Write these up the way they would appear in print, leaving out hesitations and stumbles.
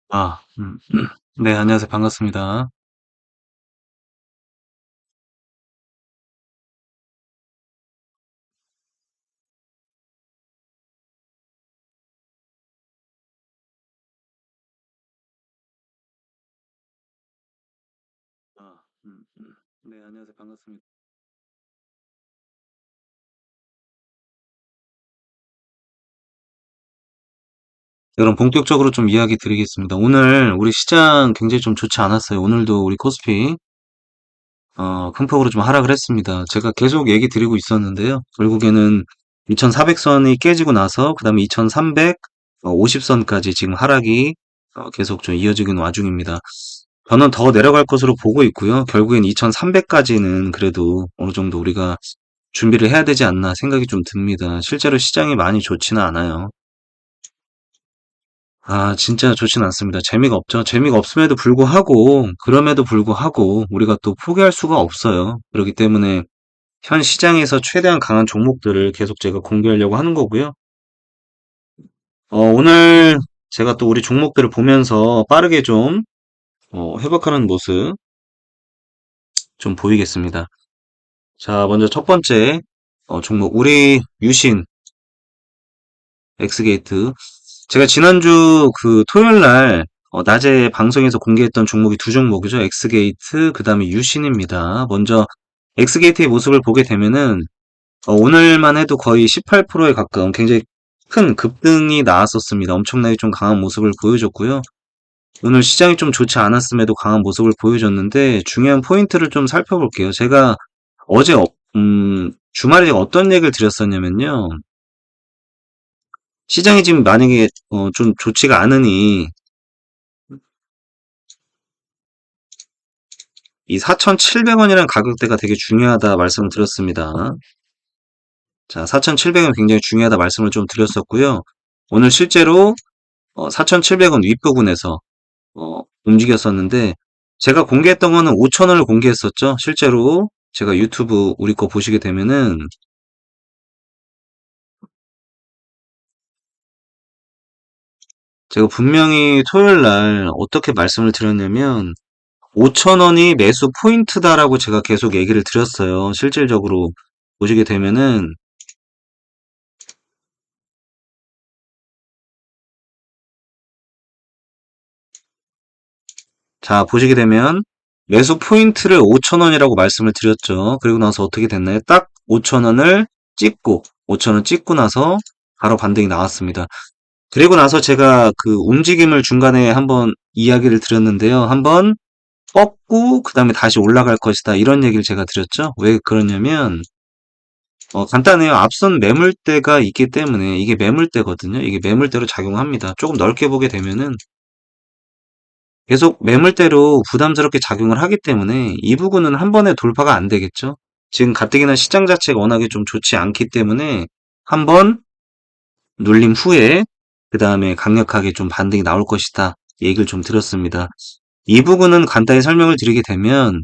아, 네, 안녕하세요. 반갑습니다. 아, 네, 안녕하세요. 반갑습니다. 그럼 본격적으로 좀 이야기 드리겠습니다. 오늘 우리 시장 굉장히 좀 좋지 않았어요. 오늘도 우리 코스피, 큰 폭으로 좀 하락을 했습니다. 제가 계속 얘기 드리고 있었는데요. 결국에는 2400선이 깨지고 나서, 그 다음에 2350선까지 지금 하락이 계속 좀 이어지는 와중입니다. 저는 더 내려갈 것으로 보고 있고요. 결국엔 2300까지는 그래도 어느 정도 우리가 준비를 해야 되지 않나 생각이 좀 듭니다. 실제로 시장이 많이 좋지는 않아요. 아, 진짜 좋지는 않습니다. 재미가 없죠. 재미가 없음에도 불구하고, 그럼에도 불구하고, 우리가 또 포기할 수가 없어요. 그렇기 때문에 현 시장에서 최대한 강한 종목들을 계속 제가 공개하려고 하는 거고요. 오늘 제가 또 우리 종목들을 보면서 빠르게 좀, 회복하는 모습 좀 보이겠습니다. 자, 먼저 첫 번째, 종목, 우리 유신, 엑스게이트. 제가 지난주 그 토요일 날 낮에 방송에서 공개했던 종목이 두 종목이죠. 엑스게이트, 그 다음에 유신입니다. 먼저 엑스게이트의 모습을 보게 되면은 오늘만 해도 거의 18%에 가까운 굉장히 큰 급등이 나왔었습니다. 엄청나게 좀 강한 모습을 보여줬고요. 오늘 시장이 좀 좋지 않았음에도 강한 모습을 보여줬는데 중요한 포인트를 좀 살펴볼게요. 제가 어제 주말에 제가 어떤 얘기를 드렸었냐면요. 시장이 지금 만약에 좀 좋지가 않으니 이 4,700원이라는 가격대가 되게 중요하다 말씀을 드렸습니다. 자, 4,700원 굉장히 중요하다 말씀을 좀 드렸었고요. 오늘 실제로 4,700원 윗부분에서 움직였었는데 제가 공개했던 거는 5,000원을 공개했었죠. 실제로 제가 유튜브 우리 거 보시게 되면은 제가 분명히 토요일 날 어떻게 말씀을 드렸냐면 5,000원이 매수 포인트다라고 제가 계속 얘기를 드렸어요. 실질적으로 보시게 되면은 자, 보시게 되면 매수 포인트를 5,000원이라고 말씀을 드렸죠. 그리고 나서 어떻게 됐나요? 딱 5,000원을 찍고 5,000원 찍고 나서 바로 반등이 나왔습니다. 그리고 나서 제가 그 움직임을 중간에 한번 이야기를 드렸는데요. 한번 뻗고 그다음에 다시 올라갈 것이다. 이런 얘기를 제가 드렸죠. 왜 그러냐면 간단해요. 앞선 매물대가 있기 때문에 이게 매물대거든요. 이게 매물대로 작용합니다. 조금 넓게 보게 되면은 계속 매물대로 부담스럽게 작용을 하기 때문에 이 부분은 한 번에 돌파가 안 되겠죠. 지금 가뜩이나 시장 자체가 워낙에 좀 좋지 않기 때문에 한번 눌림 후에 그 다음에 강력하게 좀 반등이 나올 것이다. 얘기를 좀 드렸습니다. 이 부분은 간단히 설명을 드리게 되면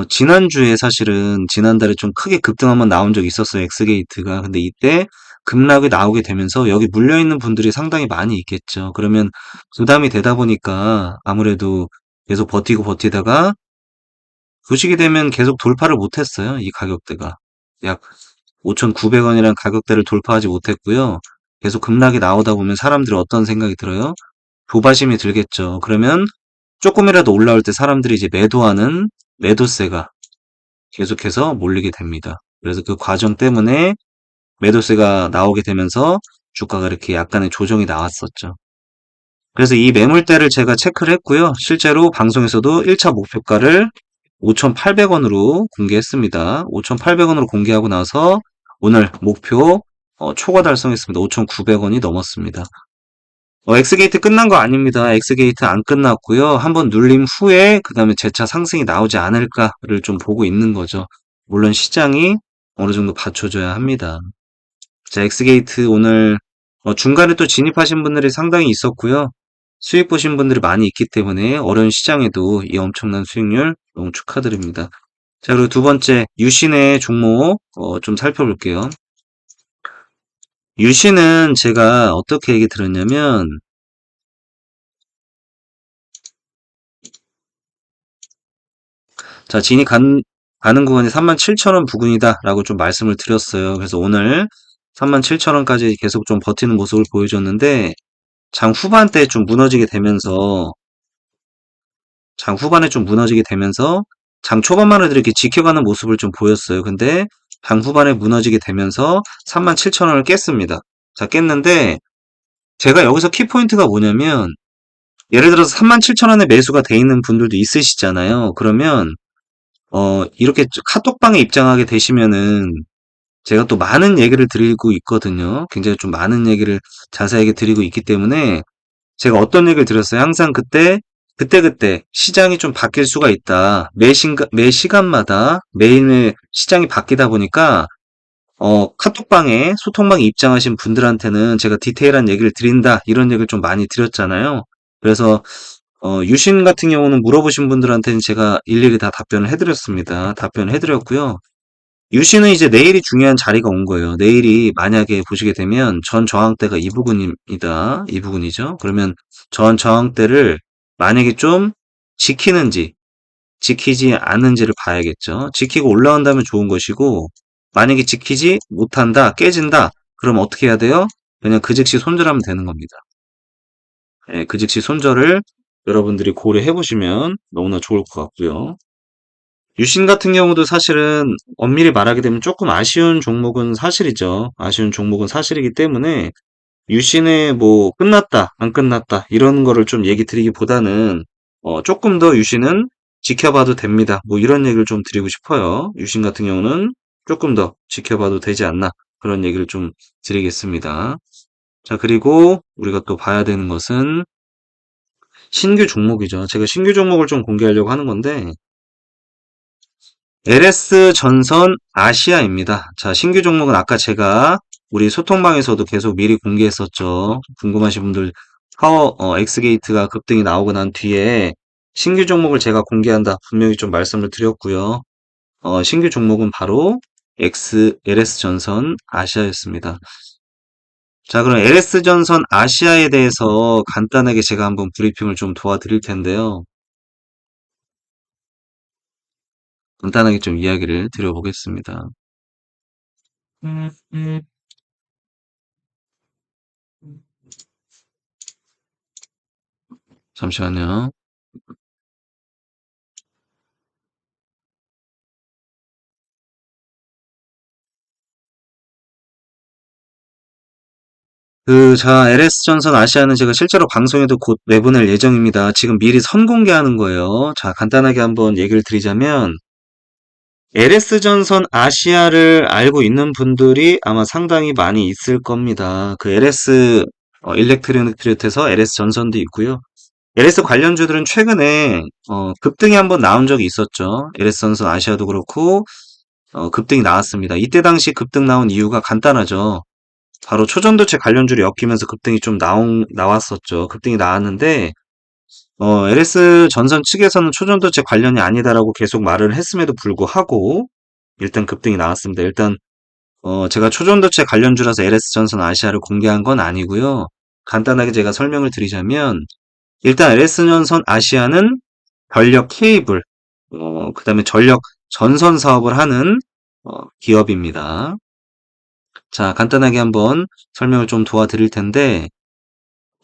지난주에 사실은 지난달에 좀 크게 급등 한번 나온 적이 있었어요. 엑스게이트가. 근데 이때 급락이 나오게 되면서 여기 물려있는 분들이 상당히 많이 있겠죠. 그러면 부담이 되다 보니까 아무래도 계속 버티고 버티다가 보시게 되면 계속 돌파를 못했어요. 이 가격대가. 약 5,900원이라는 가격대를 돌파하지 못했고요. 계속 급락이 나오다 보면 사람들이 어떤 생각이 들어요? 조바심이 들겠죠. 그러면 조금이라도 올라올 때 사람들이 이제 매도하는 매도세가 계속해서 몰리게 됩니다. 그래서 그 과정 때문에 매도세가 나오게 되면서 주가가 이렇게 약간의 조정이 나왔었죠. 그래서 이 매물대를 제가 체크를 했고요. 실제로 방송에서도 1차 목표가를 5,800원으로 공개했습니다. 5,800원으로 공개하고 나서 오늘 목표 초과 달성했습니다. 5,900원이 넘었습니다. 엑스게이트 끝난 거 아닙니다. 엑스게이트 안 끝났고요. 한번 눌림 후에 그 다음에 재차 상승이 나오지 않을까를 좀 보고 있는 거죠. 물론 시장이 어느 정도 받쳐줘야 합니다. 자, 엑스게이트 오늘 중간에 또 진입하신 분들이 상당히 있었고요. 수익 보신 분들이 많이 있기 때문에 어려운 시장에도 이 엄청난 수익률 너무 축하드립니다. 자, 그리고 두 번째 유신의 종목 좀 살펴볼게요. 유신은 제가 어떻게 얘기 들었냐면 자, 가는 구간이 37,000원 부근이다라고 좀 말씀을 드렸어요. 그래서 오늘 37,000원까지 계속 좀 버티는 모습을 보여줬는데, 장 후반 때 좀 무너지게 되면서, 장 후반에 좀 무너지게 되면서, 장 초반만 해도 이렇게 지켜가는 모습을 좀 보였어요. 근데, 장 후반에 무너지게 되면서 37,000원을 깼습니다. 자, 깼는데, 제가 여기서 키포인트가 뭐냐면, 예를 들어서 37,000원에 매수가 돼 있는 분들도 있으시잖아요. 그러면, 이렇게 카톡방에 입장하게 되시면은, 제가 또 많은 얘기를 드리고 있거든요. 굉장히 좀 많은 얘기를 자세하게 드리고 있기 때문에, 제가 어떤 얘기를 드렸어요? 항상 그때 시장이 좀 바뀔 수가 있다. 매 시간마다 매일매일 시장이 바뀌다 보니까, 카톡방에, 소통방에 입장하신 분들한테는 제가 디테일한 얘기를 드린다. 이런 얘기를 좀 많이 드렸잖아요. 그래서, 유신 같은 경우는 물어보신 분들한테는 제가 일일이 다 답변을 해드렸습니다. 답변을 해드렸고요. 유신은 이제 내일이 중요한 자리가 온 거예요. 내일이 만약에 보시게 되면 전 저항대가 이 부분입니다. 이 부분이죠. 그러면 전 저항대를 만약에 좀 지키는지, 지키지 않는지를 봐야겠죠. 지키고 올라온다면 좋은 것이고, 만약에 지키지 못한다, 깨진다, 그럼 어떻게 해야 돼요? 그냥 그 즉시 손절하면 되는 겁니다. 예, 그 즉시 손절을 여러분들이 고려해 보시면 너무나 좋을 것 같고요. 유신 같은 경우도 사실은 엄밀히 말하게 되면 조금 아쉬운 종목은 사실이죠. 아쉬운 종목은 사실이기 때문에 유신의 뭐 끝났다, 안 끝났다 이런 거를 좀 얘기 드리기보다는 조금 더 유신은 지켜봐도 됩니다. 뭐 이런 얘기를 좀 드리고 싶어요. 유신 같은 경우는 조금 더 지켜봐도 되지 않나 그런 얘기를 좀 드리겠습니다. 자, 그리고 우리가 또 봐야 되는 것은 신규 종목이죠. 제가 신규 종목을 좀 공개하려고 하는 건데 LS 전선 아시아입니다. 자, 신규 종목은 아까 제가 우리 소통방에서도 계속 미리 공개했었죠. 궁금하신 분들 엑스게이트가 급등이 나오고 난 뒤에 신규 종목을 제가 공개한다. 분명히 좀 말씀을 드렸고요. 신규 종목은 바로 LS 전선 아시아였습니다. 자, 그럼 LS 전선 아시아에 대해서 간단하게 제가 한번 브리핑을 좀 도와드릴 텐데요. 간단하게 좀 이야기를 드려보겠습니다. 음, 음. 잠시만요. 자, LS전선 아시아는 제가 실제로 방송에도 곧 내보낼 예정입니다. 지금 미리 선공개하는 거예요. 자, 간단하게 한번 얘기를 드리자면, LS전선 아시아를 알고 있는 분들이 아마 상당히 많이 있을 겁니다. 그 LS, 일렉트로닉 트릿에서 LS전선도 있고요. LS 관련주들은 최근에, 급등이 한번 나온 적이 있었죠. LS전선 아시아도 그렇고, 급등이 나왔습니다. 이때 당시 급등 나온 이유가 간단하죠. 바로 초전도체 관련주를 엮이면서 급등이 좀 나왔었죠. 급등이 나왔는데, LS 전선 측에서는 초전도체 관련이 아니다라고 계속 말을 했음에도 불구하고, 일단 급등이 나왔습니다. 일단, 제가 초전도체 관련주라서 LS 전선 아시아를 공개한 건 아니고요. 간단하게 제가 설명을 드리자면, 일단 LS 전선 아시아는 전력 케이블, 그 다음에 전력 전선 사업을 하는, 기업입니다. 자, 간단하게 한번 설명을 좀 도와드릴 텐데,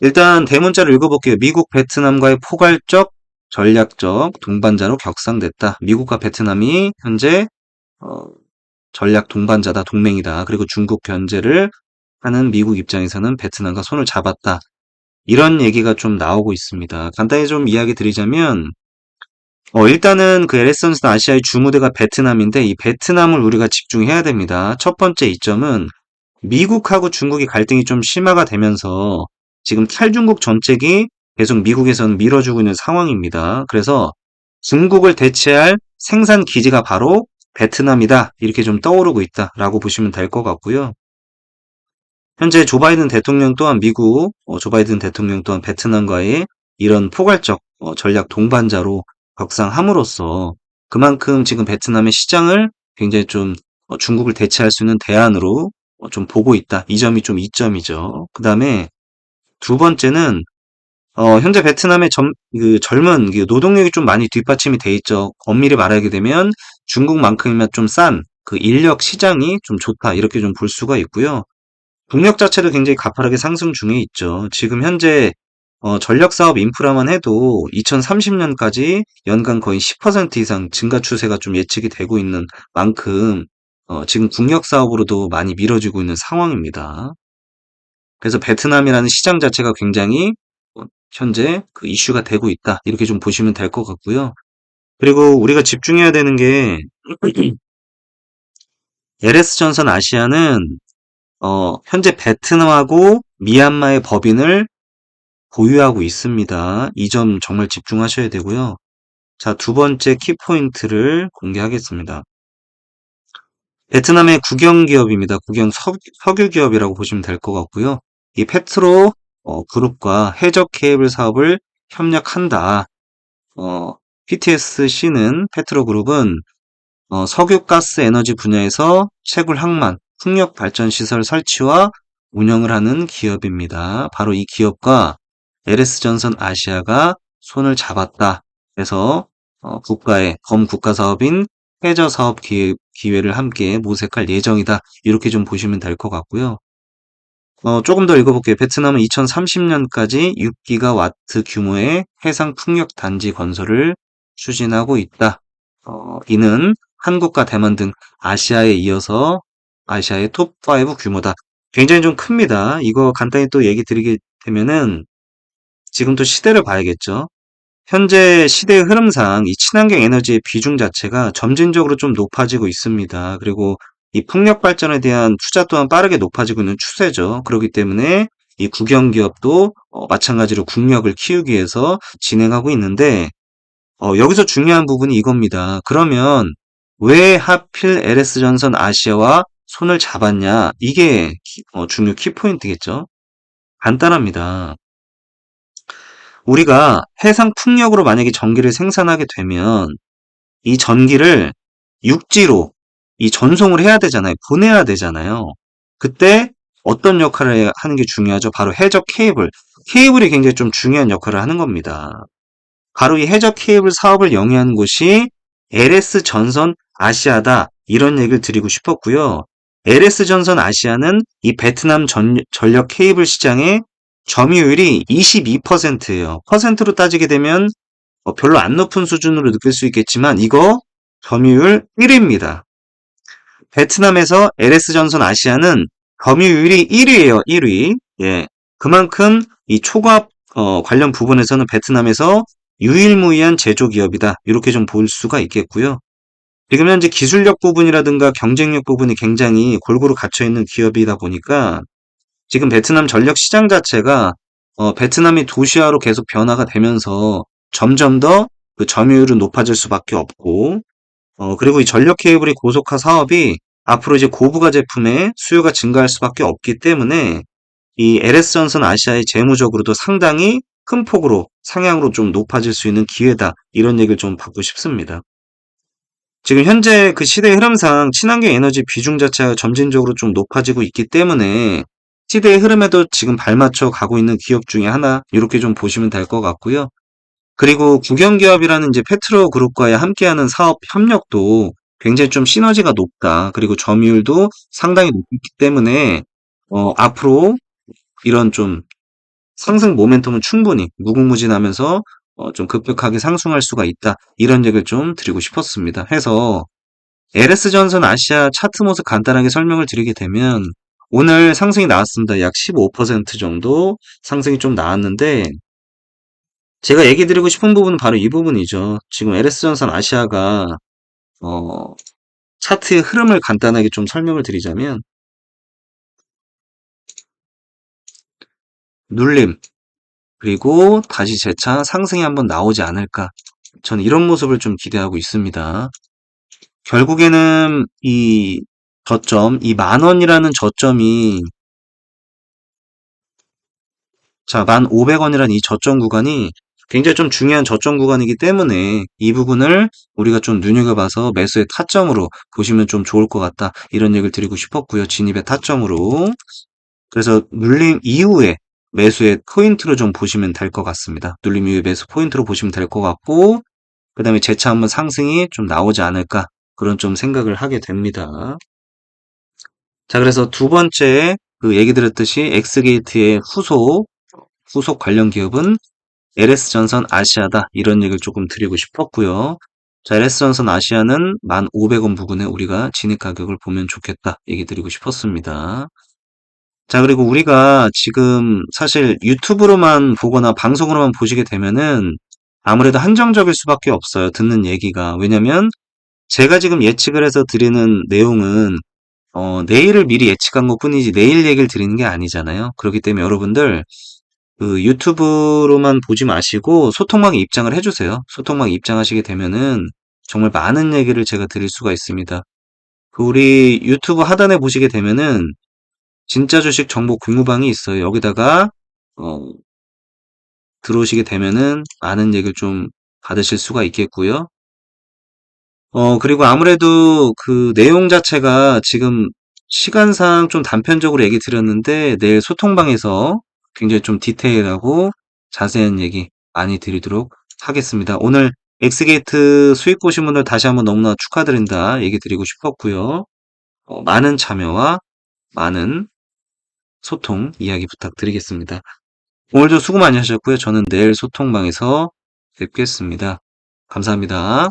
일단 대문자를 읽어볼게요. 미국, 베트남과의 포괄적, 전략적 동반자로 격상됐다. 미국과 베트남이 현재 어, 전략 동반자다, 동맹이다. 그리고 중국 견제를 하는 미국 입장에서는 베트남과 손을 잡았다. 이런 얘기가 좀 나오고 있습니다. 간단히 좀 이야기 드리자면, 일단은 그 LS선수 아시아의 주무대가 베트남인데, 이 베트남을 우리가 집중해야 됩니다. 첫 번째 이점은 미국하고 중국이 갈등이 좀 심화가 되면서 지금 탈중국 정책이 계속 미국에서는 밀어주고 있는 상황입니다. 그래서 중국을 대체할 생산 기지가 바로 베트남이다. 이렇게 좀 떠오르고 있다라고 보시면 될 것 같고요. 현재 조 바이든 대통령 또한 조 바이든 대통령 또한 베트남과의 이런 포괄적 전략 동반자로 격상함으로써 그만큼 지금 베트남의 시장을 굉장히 좀 중국을 대체할 수 있는 대안으로 좀 보고 있다. 이 점이 좀 이점이죠. 그 다음에 두 번째는 현재 베트남의 젊은 노동력이 좀 많이 뒷받침이 돼 있죠. 엄밀히 말하게 되면 중국만큼이나 좀 싼 그 인력 시장이 좀 좋다. 이렇게 좀 볼 수가 있고요. 동력 자체도 굉장히 가파르게 상승 중에 있죠. 지금 현재 전력 사업 인프라만 해도 2030년까지 연간 거의 10% 이상 증가 추세가 좀 예측이 되고 있는 만큼 지금 국력 사업으로도 많이 미뤄지고 있는 상황입니다. 그래서 베트남이라는 시장 자체가 굉장히 현재 그 이슈가 되고 있다. 이렇게 좀 보시면 될 것 같고요. 그리고 우리가 집중해야 되는 게 LS전선 아시아는 현재 베트남하고 미얀마의 법인을 보유하고 있습니다. 이 점 정말 집중하셔야 되고요. 자, 두 번째 키포인트를 공개하겠습니다. 베트남의 국영 기업입니다. 국영 석유 기업이라고 보시면 될 것 같고요. 이 페트로 그룹과 해적 케이블 사업을 협력한다. PTSC는 페트로 그룹은 석유 가스 에너지 분야에서 채굴 항만, 풍력 발전 시설 설치와 운영을 하는 기업입니다. 바로 이 기업과 LS전선 아시아가 손을 잡았다. 그래서 국가의 범국가 사업인 해저 사업 기회를 함께 모색할 예정이다. 이렇게 좀 보시면 될 것 같고요. 조금 더 읽어볼게요. 베트남은 2030년까지 6기가와트 규모의 해상 풍력 단지 건설을 추진하고 있다. 이는 한국과 대만 등 아시아에 이어서 아시아의 톱5 규모다. 굉장히 좀 큽니다. 이거 간단히 또 얘기 드리게 되면은 지금 또 시대를 봐야겠죠. 현재 시대의 흐름상 이 친환경 에너지의 비중 자체가 점진적으로 좀 높아지고 있습니다. 그리고 이 풍력 발전에 대한 투자 또한 빠르게 높아지고 있는 추세죠. 그렇기 때문에 이 국영 기업도 마찬가지로 국력을 키우기 위해서 진행하고 있는데 여기서 중요한 부분이 이겁니다. 그러면 왜 하필 LS전선 아시아와 손을 잡았냐? 이게 중요 키포인트겠죠. 간단합니다. 우리가 해상 풍력으로 만약에 전기를 생산하게 되면 이 전기를 육지로 이 전송을 해야 되잖아요. 보내야 되잖아요. 그때 어떤 역할을 하는 게 중요하죠? 바로 해적 케이블. 케이블이 굉장히 좀 중요한 역할을 하는 겁니다. 바로 이 해적 케이블 사업을 영위한 곳이 LS 전선 아시아다. 이런 얘기를 드리고 싶었고요. LS 전선 아시아는 이 베트남 전력 케이블 시장의 점유율이 22%예요. 퍼센트로 따지게 되면 별로 안 높은 수준으로 느낄 수 있겠지만 이거 점유율 1위입니다. 베트남에서 LS전선 아시아는 점유율이 1위예요. 1위. 예. 그만큼 이 초과학 관련 부분에서는 베트남에서 유일무이한 제조 기업이다. 이렇게 좀 볼 수가 있겠고요. 지금 현재 기술력 부분이라든가 경쟁력 부분이 굉장히 골고루 갖춰 있는 기업이다 보니까 지금 베트남 전력 시장 자체가 베트남이 도시화로 계속 변화가 되면서 점점 더 그 점유율은 높아질 수밖에 없고 그리고 이 전력 케이블의 고속화 사업이 앞으로 이제 고부가 제품의 수요가 증가할 수밖에 없기 때문에 이 LS전선 아시아의 재무적으로도 상당히 큰 폭으로 상향으로 좀 높아질 수 있는 기회다. 이런 얘기를 좀 받고 싶습니다. 지금 현재 그 시대의 흐름상 친환경 에너지 비중 자체가 점진적으로 좀 높아지고 있기 때문에 시대의 흐름에도 지금 발맞춰 가고 있는 기업 중에 하나 이렇게 좀 보시면 될 것 같고요. 그리고 국영기업이라는 이제 페트로 그룹과의 함께하는 사업 협력도 굉장히 좀 시너지가 높다. 그리고 점유율도 상당히 높기 때문에 앞으로 이런 좀 상승 모멘텀은 충분히 무궁무진하면서 좀 급격하게 상승할 수가 있다. 이런 얘기를 좀 드리고 싶었습니다. 해서 LS전선 아시아 차트 모습 간단하게 설명을 드리게 되면 오늘 상승이 나왔습니다. 약 15% 정도 상승이 좀 나왔는데 제가 얘기 드리고 싶은 부분은 바로 이 부분이죠. 지금 LS전선 아시아가 차트의 흐름을 간단하게 좀 설명을 드리자면 눌림 그리고 다시 재차 상승이 한번 나오지 않을까 저는 이런 모습을 좀 기대하고 있습니다. 결국에는 이 저점, 이 10,000원이라는 저점이 자, 1,500원이라는 이 저점 구간이 굉장히 좀 중요한 저점 구간이기 때문에 이 부분을 우리가 좀 눈여겨봐서 매수의 타점으로 보시면 좀 좋을 것 같다. 이런 얘기를 드리고 싶었고요. 진입의 타점으로. 그래서 눌림 이후에 매수의 포인트로 좀 보시면 될 것 같습니다. 눌림 이후의 매수 포인트로 보시면 될 것 같고, 그 다음에 재차 한번 상승이 좀 나오지 않을까, 그런 좀 생각을 하게 됩니다. 자, 그래서 두 번째, 그 얘기 드렸듯이 엑스게이트의 후속 관련 기업은 LS전선 아시아다. 이런 얘기를 조금 드리고 싶었고요. 자, LS전선 아시아는 1,500원 부근에 우리가 진입 가격을 보면 좋겠다. 얘기 드리고 싶었습니다. 자, 그리고 우리가 지금 사실 유튜브로만 보거나 방송으로만 보시게 되면은 아무래도 한정적일 수밖에 없어요. 듣는 얘기가. 왜냐면 제가 지금 예측을 해서 드리는 내용은 내일을 미리 예측한 것뿐이지 내일 얘기를 드리는 게 아니잖아요. 그렇기 때문에 여러분들 그 유튜브로만 보지 마시고 소통방에 입장을 해주세요. 소통방에 입장하시게 되면은 정말 많은 얘기를 제가 드릴 수가 있습니다. 그 우리 유튜브 하단에 보시게 되면은 진짜 주식 정보 공유방이 있어요. 여기다가 어, 들어오시게 되면은 많은 얘기를 좀 받으실 수가 있겠고요. 그리고 아무래도 그 내용 자체가 지금 시간상 좀 단편적으로 얘기 드렸는데 내일 소통방에서 굉장히 좀 디테일하고 자세한 얘기 많이 드리도록 하겠습니다. 오늘 엑스게이트 수익 보신 분들 다시 한번 너무나 축하드린다 얘기 드리고 싶었고요. 많은 참여와 많은 소통 이야기 부탁드리겠습니다. 오늘도 수고 많이 하셨고요. 저는 내일 소통방에서 뵙겠습니다. 감사합니다.